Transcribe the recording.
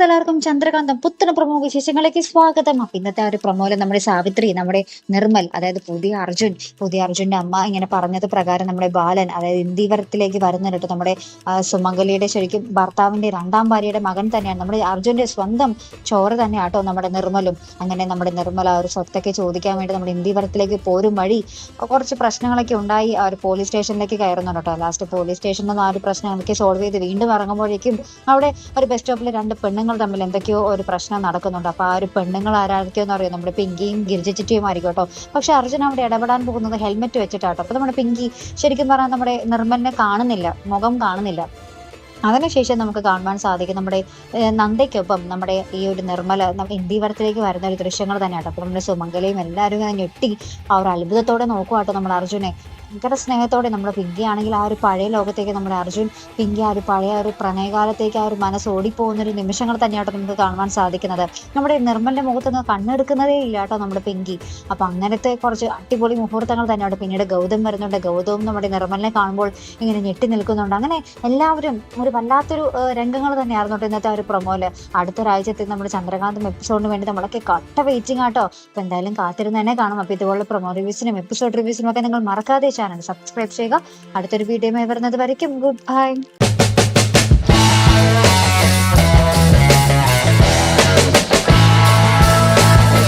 എല്ലാവർക്കും ചന്ദ്രകാന്തം പുത്തന പ്രമോ വിശേഷങ്ങളിലേക്ക് സ്വാഗതം. അപ്പൊ ഇന്നത്തെ ഒരു പ്രമോയില് നമ്മുടെ സാവിത്രി, നമ്മുടെ നിർമ്മൽ, അതായത് പുതിയ അർജുന്റെ അമ്മ ഇങ്ങനെ പറഞ്ഞത് പ്രകാരം നമ്മുടെ ബാലൻ, അതായത് ഇന്ദീവരത്തിലേക്ക് വരുന്നുണ്ട്. നമ്മുടെ സുമംഗലിയുടെ ശരിക്കും ഭർത്താവിന്റെ രണ്ടാം ഭാര്യയുടെ മകൻ തന്നെയാണ്, നമ്മുടെ അർജുന്റെ സ്വന്തം ചോര തന്നെയാട്ടോ നമ്മുടെ നിർമ്മലും. അങ്ങനെ നമ്മുടെ നിർമ്മൽ ആ ഒരു സ്വത്തൊക്കെ ചോദിക്കാൻ വേണ്ടി നമ്മുടെ ഇന്ദീവരത്തിലേക്ക് പോരും വഴി കുറച്ച് പ്രശ്നങ്ങളൊക്കെ ഉണ്ടായി. ആ ഒരു പോലീസ് സ്റ്റേഷനിലേക്ക് കയറുന്നുണ്ട് കേട്ടോ. ലാസ്റ്റ് പോലീസ് സ്റ്റേഷനിൽ നിന്ന് ആ ഒരു പ്രശ്നങ്ങളൊക്കെ സോൾവ് ചെയ്ത് വീണ്ടും ഇറങ്ങുമ്പോഴേക്കും അവിടെ ഒരു ബസ് സ്റ്റോപ്പിൽ രണ്ട് പെണ്ണുങ്ങൾ തമ്മിൽ എന്തൊക്കെയോ ഒരു പ്രശ്നം നടക്കുന്നുണ്ട്. അപ്പൊ ആ ഒരു പെണ്ണുങ്ങൾ ആരായിരിക്കുമെന്ന് അറിയാം, നമ്മുടെ പിങ്കിയും ഗിരിജച്ചിറ്റിയും ആയിരിക്കും കേട്ടോ. പക്ഷെ അർജുൻ അവിടെ ഇടപെടാൻ പോകുന്നത് ഹെൽമെറ്റ് വെച്ചിട്ടാട്ടോ. അപ്പൊ നമ്മുടെ പിങ്കി ശരിക്കും പറഞ്ഞാൽ നമ്മുടെ നിർമ്മലിനെ കാണുന്നില്ല, മുഖം കാണുന്നില്ല. അതിനുശേഷം നമുക്ക് കാണുവാൻ സാധിക്കും നമ്മുടെ നന്ദയ്ക്കൊപ്പം നമ്മുടെ ഈ ഒരു നിർമ്മല ഇന്ദീവരത്തിലേക്ക് വരുന്ന ഒരു ദൃശ്യങ്ങൾ തന്നെയാട്ടോ. അപ്പൊ നമ്മുടെ സുമംഗലയും എല്ലാവരും ഞെട്ടി ആ ഒരു അത്ഭുതത്തോടെ നോക്കുവാട്ടോ നമ്മുടെ അർജുനെ. ഭയങ്കര സ്നേഹത്തോടെ നമ്മുടെ പിങ്കി ആണെങ്കിൽ ആ ഒരു പഴയ ലോകത്തേക്ക് നമ്മുടെ അർജുൻ പിങ്കി ആ ഒരു പഴയ ഒരു പ്രണയകാലത്തേക്ക് ആ ഒരു മനസ്സ് ഓടിപ്പോകുന്ന ഒരു നിമിഷങ്ങൾ തന്നെയാട്ടോ നമുക്ക് കാണുവാൻ സാധിക്കുന്നത്. നമ്മുടെ നിർമ്മലിന്റെ മുഖത്ത് നിന്ന് കണ്ണെടുക്കുന്നതേ ഇല്ല കേട്ടോ നമ്മുടെ പിങ്കി. അപ്പൊ അങ്ങനത്തെ കുറച്ച് അടിപൊളി മുഹൂർത്തങ്ങൾ തന്നെയാണ്. പിന്നീട് ഗൗതം വരുന്നുണ്ട്. ഗൗതവും നമ്മുടെ നിർമ്മലിനെ കാണുമ്പോൾ ഇങ്ങനെ ഞെട്ടി നിൽക്കുന്നുണ്ട്. അങ്ങനെ എല്ലാവരും ഒരു വല്ലാത്തൊരു രംഗങ്ങൾ തന്നെയായിരുന്നു ഇന്നത്തെ ഒരു പ്രൊമോയില്. അടുത്തൊരാഴ്ചത്തെ നമ്മുടെ ചന്ദ്രകാന്തം എപ്പിസോഡിന് വേണ്ടി നമ്മളൊക്കെ കട്ട വെയിറ്റിംഗ് ആട്ടോ. അപ്പൊ എന്തായാലും കാത്തിരുന്ന് തന്നെ കാണും. അപ്പൊ ഇതുപോലുള്ള പ്രൊമോ റിവ്യൂസിനും എപ്പിസോഡ് റിവ്യൂസിനും ഒക്കെ നിങ്ങൾ മറക്കാതെ ചാനൽ സബ്സ്ക്രൈബ് ചെയ്യുക. അടുത്തൊരു വീഡിയോയുമായി വരുന്നത് വരയ്ക്കും ഗുഡ് ബൈ.